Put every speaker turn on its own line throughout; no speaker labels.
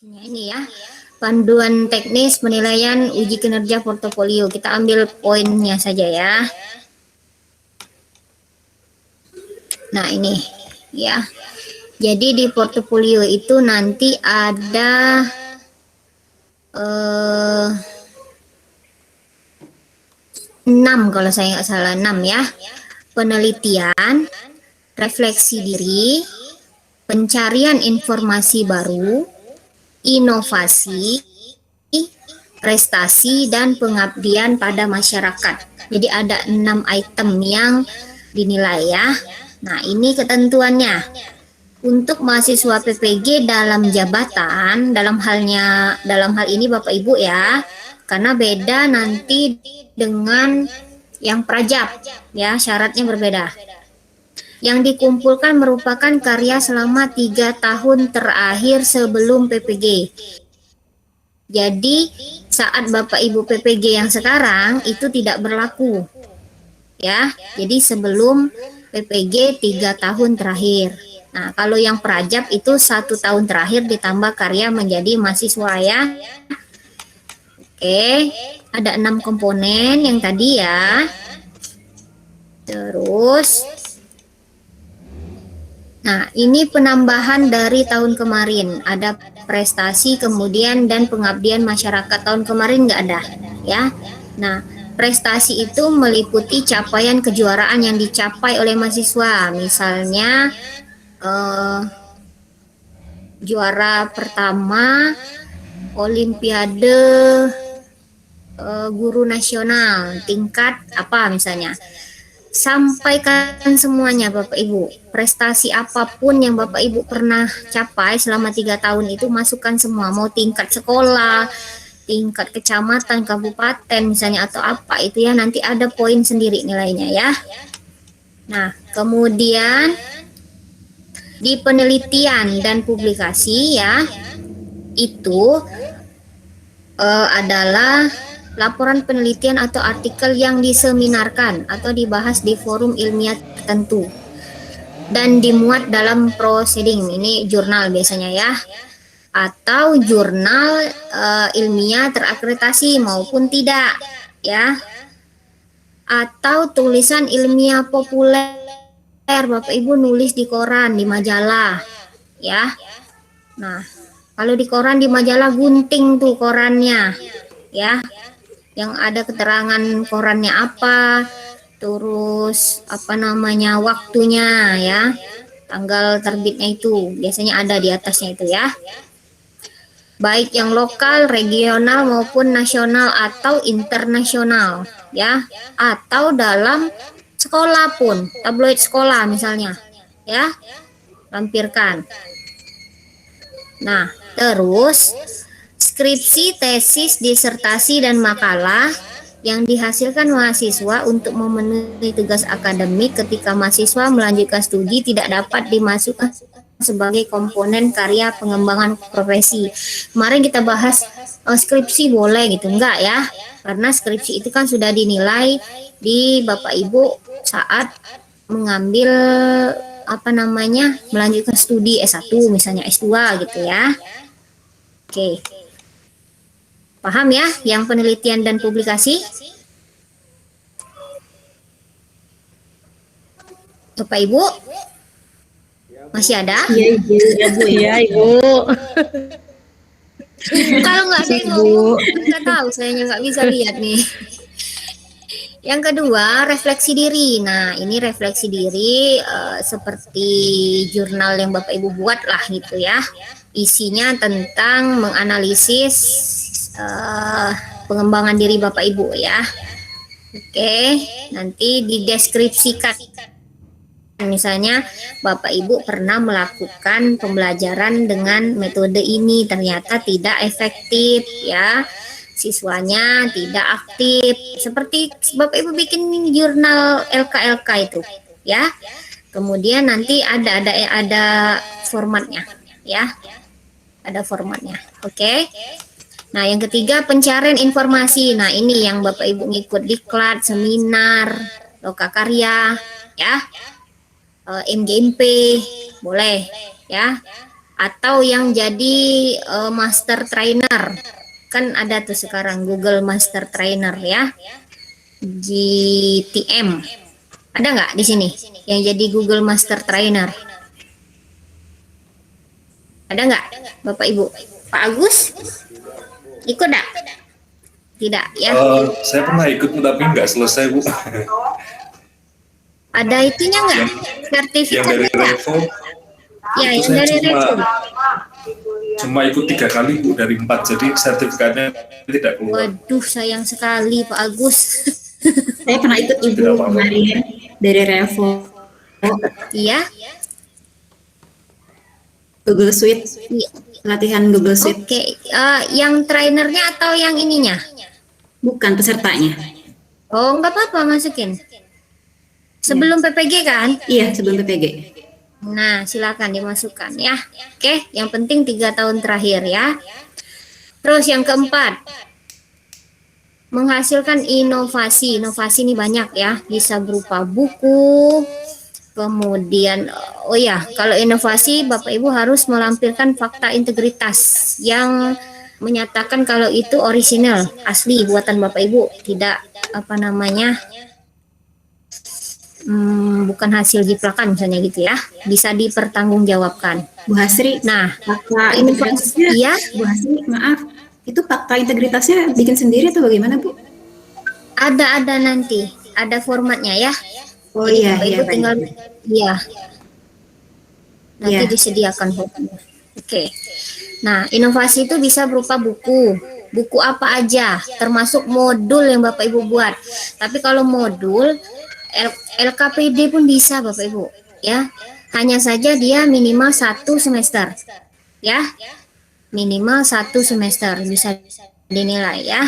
Ini ya, panduan teknis penilaian uji kinerja portofolio. Kita ambil poinnya saja ya. Nah ini ya. Jadi di portofolio itu nanti ada 6 kalau saya nggak salah, 6 ya. Penelitian, refleksi diri, pencarian informasi baru, inovasi, prestasi, dan pengabdian pada masyarakat. Jadi ada 6 item yang dinilai ya. Nah ini ketentuannya. Untuk mahasiswa PPG dalam jabatan, dalam hal ini Bapak Ibu ya, karena beda nanti dengan yang prajab ya, syaratnya berbeda. Yang dikumpulkan merupakan karya selama 3 tahun terakhir sebelum PPG. Jadi saat Bapak Ibu PPG yang sekarang itu tidak berlaku ya. Jadi sebelum PPG 3 tahun terakhir. Nah kalau yang prajab itu 1 tahun terakhir ditambah karya menjadi mahasiswa ya. Oke, ada 6 komponen yang tadi ya. Terus nah, ini penambahan dari tahun kemarin. Ada prestasi, kemudian dan pengabdian masyarakat. Tahun kemarin nggak ada, ya. Nah, prestasi itu meliputi capaian kejuaraan yang dicapai oleh mahasiswa. Misalnya, juara pertama Olimpiade Guru Nasional tingkat apa misalnya. Sampaikan semuanya Bapak Ibu, prestasi apapun yang Bapak Ibu pernah capai selama 3 tahun itu masukkan semua, mau tingkat sekolah, tingkat kecamatan, kabupaten misalnya atau apa itu ya, nanti ada poin sendiri nilainya ya. Nah kemudian di penelitian dan publikasi ya, itu adalah laporan penelitian atau artikel yang diseminarkan atau dibahas di forum ilmiah tertentu dan dimuat dalam proceeding, ini jurnal biasanya ya, atau jurnal ilmiah terakreditasi maupun tidak ya, atau tulisan ilmiah populer Bapak Ibu nulis di koran, di majalah ya. Nah kalau di koran, di majalah gunting tuh korannya ya, yang ada keterangan korannya apa, terus apa namanya waktunya ya, tanggal terbitnya itu biasanya ada di atasnya itu ya, baik yang lokal, regional maupun nasional atau internasional ya, atau dalam sekolah pun, tabloid sekolah misalnya ya, lampirkan. Nah terus skripsi, tesis, disertasi, dan makalah yang dihasilkan mahasiswa untuk memenuhi tugas akademik ketika mahasiswa melanjutkan studi tidak dapat dimasukkan sebagai komponen karya pengembangan profesi. Kemarin kita bahas skripsi boleh gitu, enggak ya? Karena skripsi itu kan sudah dinilai di Bapak Ibu saat mengambil apa namanya, melanjutkan studi S1 misalnya, S2 gitu ya. Oke. Paham ya yang penelitian dan publikasi? Bapak Ibu? Masih ada?
Iya Ibu. Ya Bu, iya Ibu.
Kalau nggak ada yang ngomong, nggak tahu, saya nggak bisa lihat nih. Yang kedua, refleksi diri. Nah, ini refleksi diri seperti jurnal yang Bapak Ibu buat lah gitu ya. Isinya tentang menganalisis pengembangan diri Bapak Ibu ya. Oke, nanti dideskripsikan. Misalnya Bapak Ibu pernah melakukan pembelajaran dengan metode ini, ternyata tidak efektif ya, siswanya tidak aktif. Seperti Bapak Ibu bikin jurnal LKLK itu ya. Kemudian nanti ada formatnya ya. Ada formatnya. Oke. Nah, yang ketiga pencarian informasi. Nah, ini yang Bapak Ibu ngikut diklat, seminar, lokakarya, ya, MGMP, boleh, ya. atau yang jadi master trainer. Kan ada tuh sekarang Google Master Trainer ya, GTM. Ada nggak di sini yang jadi Google Master Trainer? Ada nggak, Bapak Ibu? Pak Agus? Ikut nggak? Tidak ya.
Saya pernah ikut tapi nggak selesai, Bu.
Ada itunya nggak?
Yang
Sertifikatnya
dari
nggak?
Revo
Ya,
itu
yang
saya
dari Revo.
cuma ikut 3 kali, Bu, dari 4, jadi sertifikatnya tidak keluar.
Waduh, sayang sekali Pak Agus.
Saya pernah ikut Ibu
Tidak apa-apa.
kemarin dari Revo.
Iya.
Google Suite,
Iya.
latihan Google Suite.
Oke, yang trainernya atau yang ininya?
Bukan pesertanya.
Oh, nggak apa-apa, masukin. Sebelum PPG kan?
Iya, sebelum PPG.
Nah, silakan dimasukkan ya. Oke, yang penting 3 tahun terakhir ya. Terus yang keempat, menghasilkan inovasi. Inovasi ini banyak ya, bisa berupa buku. Kemudian, oh ya, kalau inovasi Bapak Ibu harus melampirkan fakta integritas yang menyatakan kalau itu orisinal, asli buatan Bapak Ibu, tidak apa namanya, bukan hasil jiplakan misalnya gitu ya, bisa dipertanggungjawabkan.
Bu Hasri,
Nah,
fakta
inovasi,
integritasnya,
iya,
Bu Hasri, maaf, itu fakta integritasnya bikin sendiri atau bagaimana, Bu?
ada nanti, ada formatnya ya.
Oh
Jadi
iya,
Bapak
iya,
Ibu
baik.
tinggal, iya, nanti
Iya.
disediakan formatnya. Oke. Nah, inovasi itu bisa berupa buku. Buku apa aja, termasuk modul yang Bapak Ibu buat. Tapi kalau modul LKPD pun bisa Bapak Ibu, ya. Hanya saja dia minimal 1 semester. Ya. Minimal 1 semester bisa dinilai ya.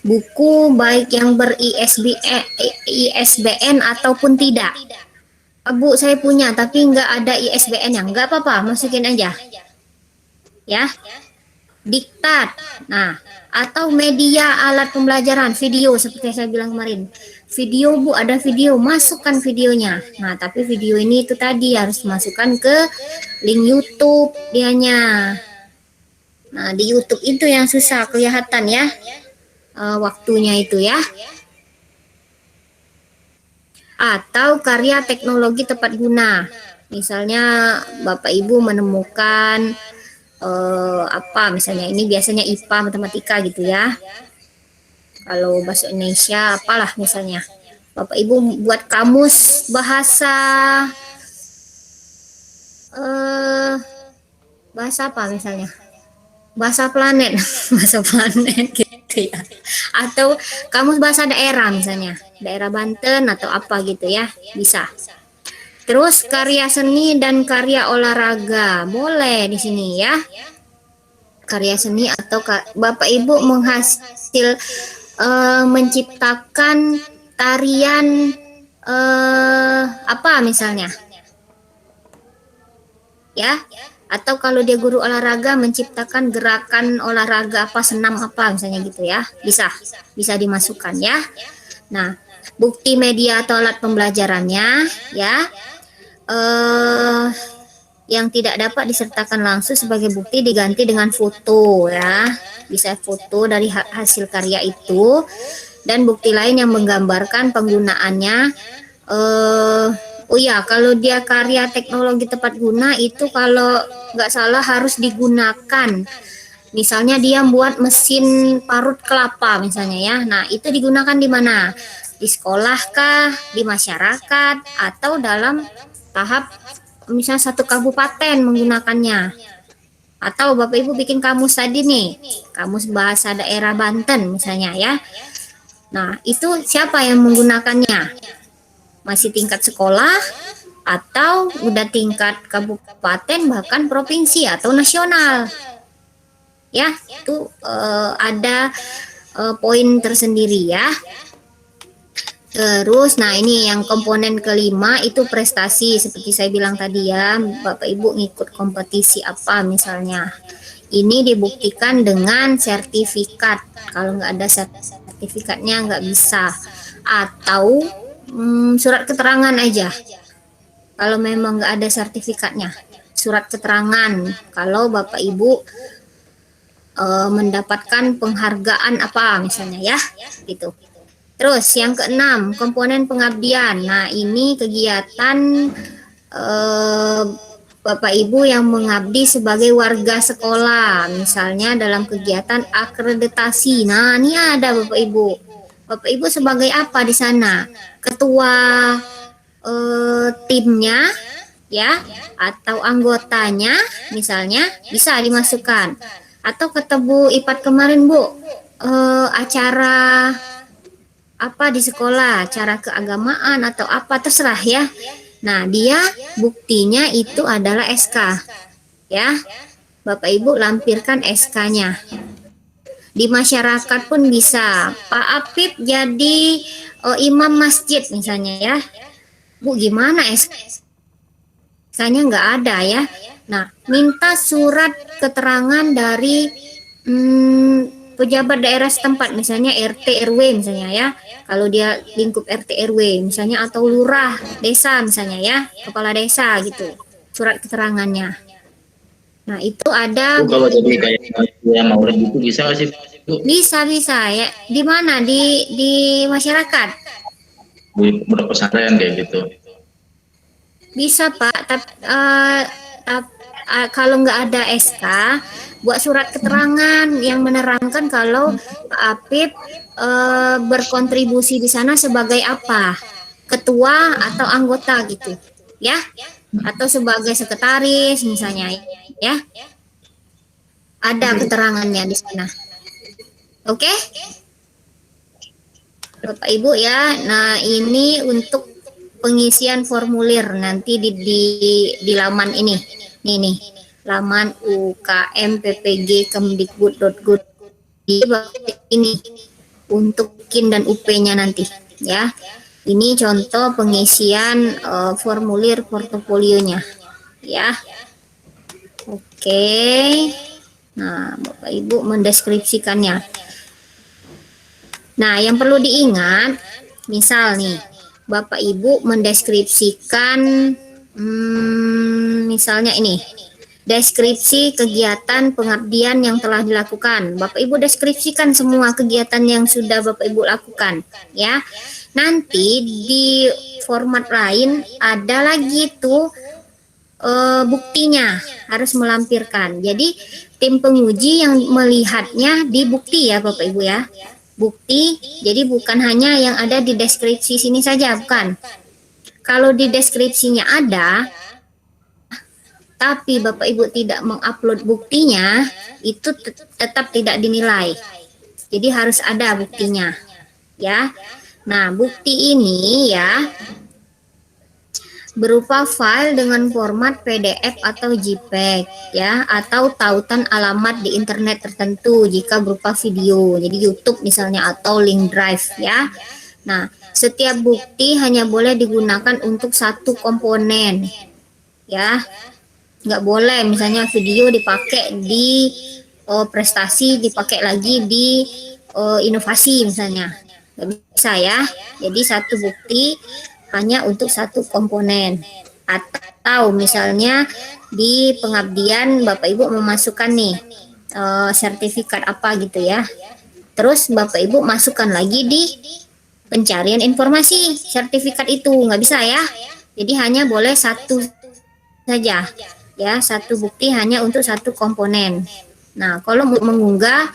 Buku baik yang ISBN ataupun tidak. Bu, saya punya tapi nggak ada ISBN-nya. Nggak apa-apa, masukin aja. Ya. Diktat. Nah, atau media alat pembelajaran, video seperti saya bilang kemarin. Video, Bu, ada video, masukkan videonya. Nah, tapi video ini itu tadi harus masukkan ke link YouTube dianya. Nah, di YouTube itu yang susah kelihatan ya. Waktunya itu ya. Atau karya teknologi tepat guna. Misalnya Bapak Ibu menemukan apa misalnya, ini biasanya IPA matematika gitu ya. Kalau bahasa Indonesia apalah misalnya. Bapak Ibu buat kamus bahasa bahasa apa misalnya? Bahasa planet, bahasa planet gitu ya. Atau kamus bahasa daerah misalnya, daerah Banten atau apa gitu ya, bisa. Terus karya seni dan karya olahraga, boleh di sini ya. Karya seni atau Bapak Ibu menghasil menciptakan tarian apa misalnya. Ya. Atau kalau dia guru olahraga menciptakan gerakan olahraga apa, senam apa misalnya gitu ya, bisa dimasukkan ya. Nah, bukti media atau alat pembelajarannya ya, yang tidak dapat disertakan langsung sebagai bukti diganti dengan foto ya, bisa foto dari hasil karya itu, dan bukti lain yang menggambarkan penggunaannya. Oh ya, kalau dia karya teknologi tepat guna itu kalau nggak salah harus digunakan. Misalnya dia buat mesin parut kelapa misalnya ya. Nah, itu digunakan di mana? Di sekolah kah, di masyarakat, atau dalam tahap misalnya satu kabupaten menggunakannya. Atau Bapak Ibu bikin kamus tadi nih, kamus bahasa daerah Banten misalnya ya. Nah, itu siapa yang menggunakannya? Masih tingkat sekolah atau udah tingkat kabupaten bahkan provinsi atau nasional ya, itu ada poin tersendiri ya. Terus nah ini yang komponen kelima itu prestasi, seperti saya bilang tadi ya, Bapak Ibu ngikut kompetisi apa misalnya, ini dibuktikan dengan sertifikat. Kalau nggak ada sertifikatnya nggak bisa, atau surat keterangan aja kalau memang nggak ada sertifikatnya. surat keterangan kalau Bapak Ibu mendapatkan penghargaan apa misalnya ya, gitu. Terus yang keenam, komponen pengabdian. Nah, ini kegiatan Bapak Ibu yang mengabdi sebagai warga sekolah, misalnya dalam kegiatan akreditasi. Nah, ini ada Bapak Ibu. Bapak Ibu sebagai apa di sana? Ketua timnya ya, atau anggotanya misalnya bisa dimasukkan. Atau kata Bu Ipat kemarin Bu, acara apa di sekolah, acara keagamaan atau apa terserah ya. Nah, dia buktinya itu adalah SK ya. Bapak Ibu lampirkan SK-nya. Di masyarakat pun bisa. Pak Apip jadi imam masjid misalnya ya. Bu, gimana SK-nya nggak ada ya. Nah, minta surat keterangan dari pejabat daerah setempat, misalnya RT RW misalnya ya. Kalau dia lingkup RT RW misalnya, atau lurah desa misalnya ya, kepala desa gitu. Surat keterangannya. Nah, itu ada.
Bu, kalau jadi kayak ya maulid itu bisa nggak sih Bu?
Bisa ya. Di mana? Di masyarakat.
Di pondok pesantren kayak gitu.
Bisa Pak, tapi kalau nggak ada SK, buat surat keterangan yang menerangkan kalau Pak Apip berkontribusi di sana sebagai apa, ketua atau anggota gitu, ya, atau sebagai sekretaris misalnya, ya, ada keterangannya di sana. Oke, Bapak Ibu ya. Nah, ini untuk pengisian formulir nanti di laman ini. Nih, laman UKM-PPG Kemdikbud.go ini untuk KIN dan UP-nya nanti ya. Ini contoh pengisian formulir portofolionya ya. Oke. Nah, Bapak Ibu mendeskripsikannya. Nah, yang perlu diingat, misal nih, Bapak Ibu mendeskripsikan misalnya ini, deskripsi kegiatan pengabdian yang telah dilakukan. Bapak Ibu deskripsikan semua kegiatan yang sudah Bapak Ibu lakukan, ya. Nanti di format lain ada lagi tuh buktinya, harus melampirkan. Jadi tim penguji yang melihatnya di bukti ya Bapak Ibu ya. Bukti, jadi bukan hanya yang ada di deskripsi sini saja, bukan. Kalau di deskripsinya ada, tapi Bapak Ibu tidak mengupload buktinya, itu tetap tidak dinilai. Jadi harus ada buktinya, ya. Nah, bukti ini ya berupa file dengan format PDF atau JPEG ya, atau tautan alamat di internet tertentu jika berupa video, jadi YouTube misalnya, atau link drive ya. Nah, setiap bukti hanya boleh digunakan untuk satu komponen ya, nggak boleh misalnya video dipakai di prestasi, dipakai lagi di inovasi misalnya, nggak bisa ya. Jadi satu bukti hanya untuk satu komponen. Atau misalnya di pengabdian Bapak Ibu memasukkan nih sertifikat apa gitu ya, terus Bapak Ibu masukkan lagi di pencarian informasi sertifikat itu, nggak bisa ya. Jadi hanya boleh satu saja ya, satu bukti hanya untuk satu komponen. Nah, kalau mengunggah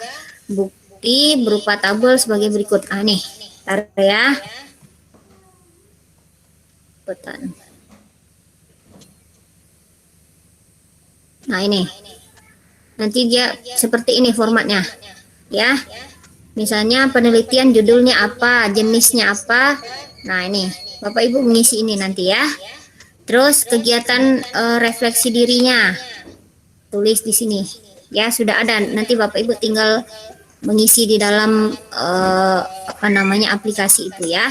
bukti berupa tabel sebagai berikut. Nih, taruh ya. Nah, ini nanti dia seperti ini formatnya ya. Misalnya penelitian judulnya apa, jenisnya apa. Nah, ini Bapak Ibu mengisi ini nanti ya. Terus kegiatan refleksi dirinya tulis di sini ya, sudah ada. Nanti Bapak Ibu tinggal mengisi di dalam aplikasi itu ya.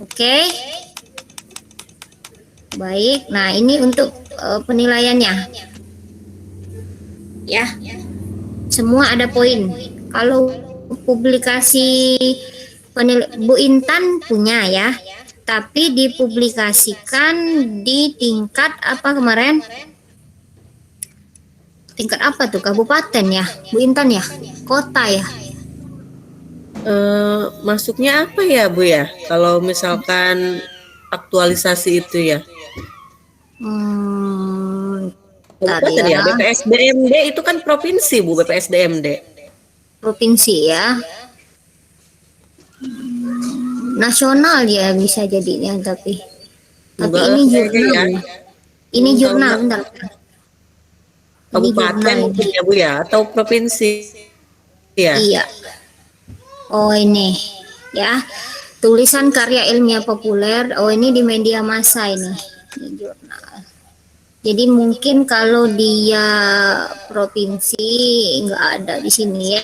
Oke. Baik, nah ini untuk penilaiannya ya, semua ada poin. Kalau publikasi Bu Intan punya ya, tapi dipublikasikan di tingkat apa kemarin? Tingkat apa tuh? Kabupaten ya, Bu Intan ya? Kota ya?
Masuknya apa ya Bu ya? Kalau misalkan aktualisasi itu ya.
Bentar
Kabupaten ya,
ya.
BPSDMD itu kan provinsi Bu, BPSDMD.
Provinsi ya. Nasional ya bisa jadinya tapi
Enggak
ini
lah, kayaknya
jurnal.
ya.
Ini
Kalau
jurnal
enggak
bentar. Ini
Kabupaten
jurnal.
mungkin ya Bu ya, atau provinsi ya.
Iya. Oh ini ya. Tulisan karya ilmiah populer. Oh ini di media massa ini. Ini jurnal. Jadi mungkin kalau dia provinsi nggak ada di sini ya.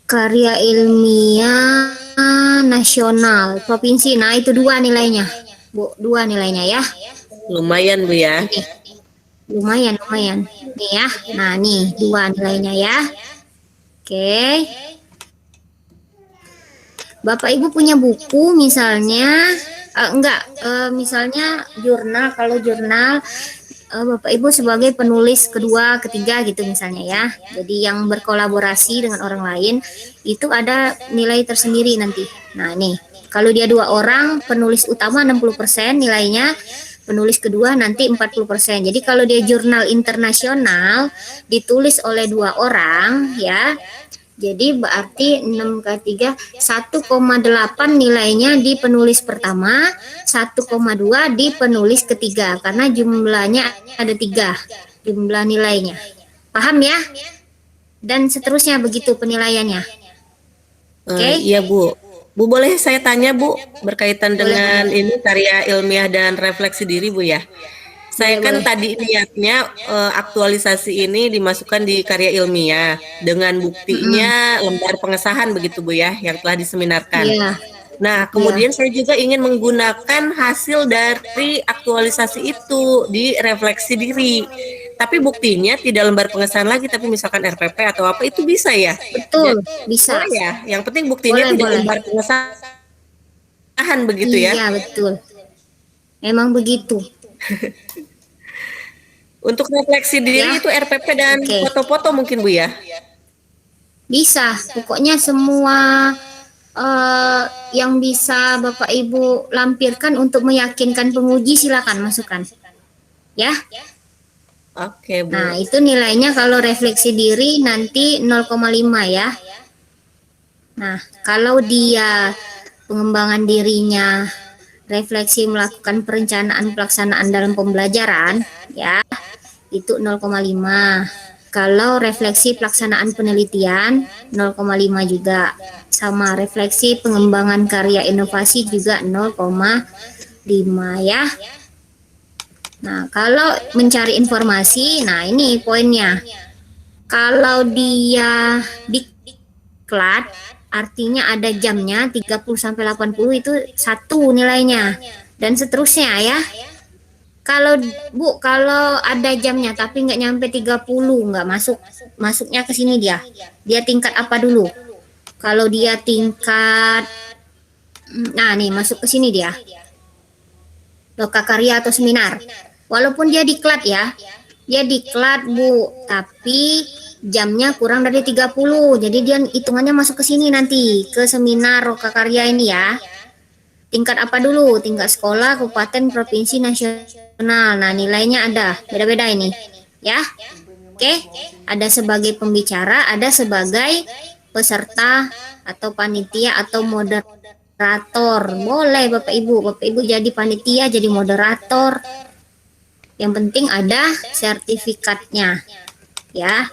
Karya ilmiah nasional provinsi. Nah itu 2 nilainya, Bu. 2 nilainya ya.
Lumayan Bu ya.
Oke. Lumayan. Nih ya. Nah nih 2 nilainya ya. Oke. Bapak Ibu punya buku misalnya, misalnya jurnal. Kalau jurnal Bapak Ibu sebagai penulis kedua, ketiga gitu misalnya ya. Jadi yang berkolaborasi dengan orang lain itu ada nilai tersendiri nanti. Nah nih, kalau dia 2 orang, penulis utama 60% nilainya, penulis kedua nanti 40%. Jadi kalau dia jurnal internasional ditulis oleh 2 orang ya. Jadi berarti 6 kali 3 1,8 nilainya di penulis pertama, 1,2 di penulis ketiga karena jumlahnya ada 3 jumlah nilainya. Paham ya? Dan seterusnya begitu penilaiannya. Oke?
Iya Bu. Bu boleh saya tanya Bu berkaitan dengan ini karya ilmiah dan refleksi diri Bu ya. Saya kan tadi niatnya aktualisasi ini dimasukkan di karya ilmiah dengan buktinya lembar pengesahan begitu Bu ya yang telah diseminarkan.
Iya.
Nah kemudian saya juga ingin menggunakan hasil dari aktualisasi itu di refleksi diri. Tapi buktinya tidak lembar pengesahan lagi tapi misalkan RPP atau apa itu bisa ya?
Betul, bisa.
Boleh ya. Yang penting buktinya tidak lembar pengesahan begitu ya.
Iya, betul. Memang begitu.
Untuk refleksi diri
Ya.
itu RPP dan foto-foto mungkin Bu ya?
Bisa, pokoknya semua yang bisa Bapak Ibu lampirkan untuk meyakinkan penguji silakan masukkan. Ya.
Oke Bu.
Nah, itu nilainya kalau refleksi diri nanti 0,5 ya. Nah, kalau dia pengembangan dirinya refleksi melakukan perencanaan pelaksanaan dalam pembelajaran ya, itu 0,5. Kalau refleksi pelaksanaan penelitian 0,5 juga. Sama refleksi pengembangan karya inovasi juga 0,5 ya. Nah, kalau mencari informasi, nah ini poinnya. Kalau dia diklat, artinya ada jamnya 30 sampai 80 itu 1 nilainya. Dan seterusnya ya. Kalau Bu, kalau ada jamnya tapi nggak nyampe 30, nggak masuk. Masuknya ke sini dia. Dia tingkat apa dulu? Kalau dia tingkat, nah nih masuk ke sini dia. Loka karya atau seminar. Walaupun dia diklat ya, dia diklat Bu, tapi jamnya kurang dari 30. Jadi dia hitungannya masuk ke sini nanti, ke seminar loka karya ini ya. Tingkat apa dulu? Tingkat sekolah, kabupaten, provinsi, nasional. Nah, nilainya ada, beda-beda ini. Ya. Oke, ada sebagai pembicara, ada sebagai peserta atau panitia atau moderator. Boleh Bapak Ibu. Bapak Ibu jadi panitia, jadi moderator. Yang penting ada sertifikatnya. Ya.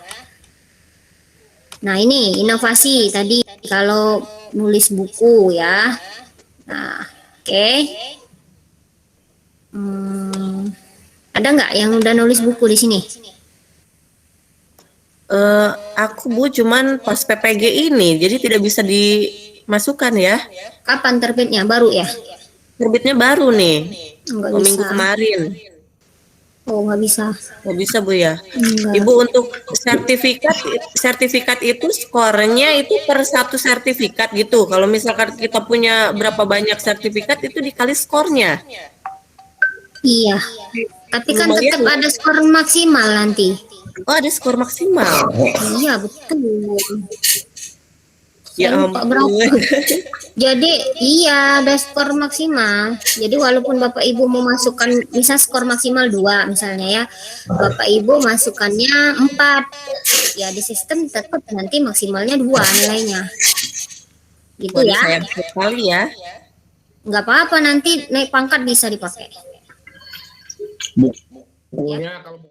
Nah, ini inovasi tadi kalau nulis buku ya. Nah, oke. Ada nggak yang udah nulis buku di sini?
Aku Bu cuman pas PPG ini, jadi tidak bisa dimasukkan ya.
Kapan terbitnya? Baru ya?
Terbitnya baru nih,
Nggak
minggu
bisa.
kemarin.
Oh, nggak bisa.
Nggak bisa Bu ya?
Enggak.
Ibu untuk sertifikat itu skornya itu per satu sertifikat gitu. Kalau misalkan kita punya berapa banyak sertifikat itu dikali skornya.
Iya. Tapi kan
Lumayan
tetap
ya.
ada skor maksimal nanti.
Oh, ada skor maksimal.
Iya, betul.
Ya
Saya lupa
ampun.
berapa. Jadi iya ada skor maksimal. Jadi walaupun Bapak Ibu mau masukkan misal skor maksimal 2 misalnya ya. Bapak Ibu masukkannya 4. Ya di sistem tetap nanti maksimalnya 2 nilainya. Gitu
Waduh,
ya.
sayang sekali ya.
Nggak apa-apa nanti naik pangkat bisa dipakai.
Bukunya kalau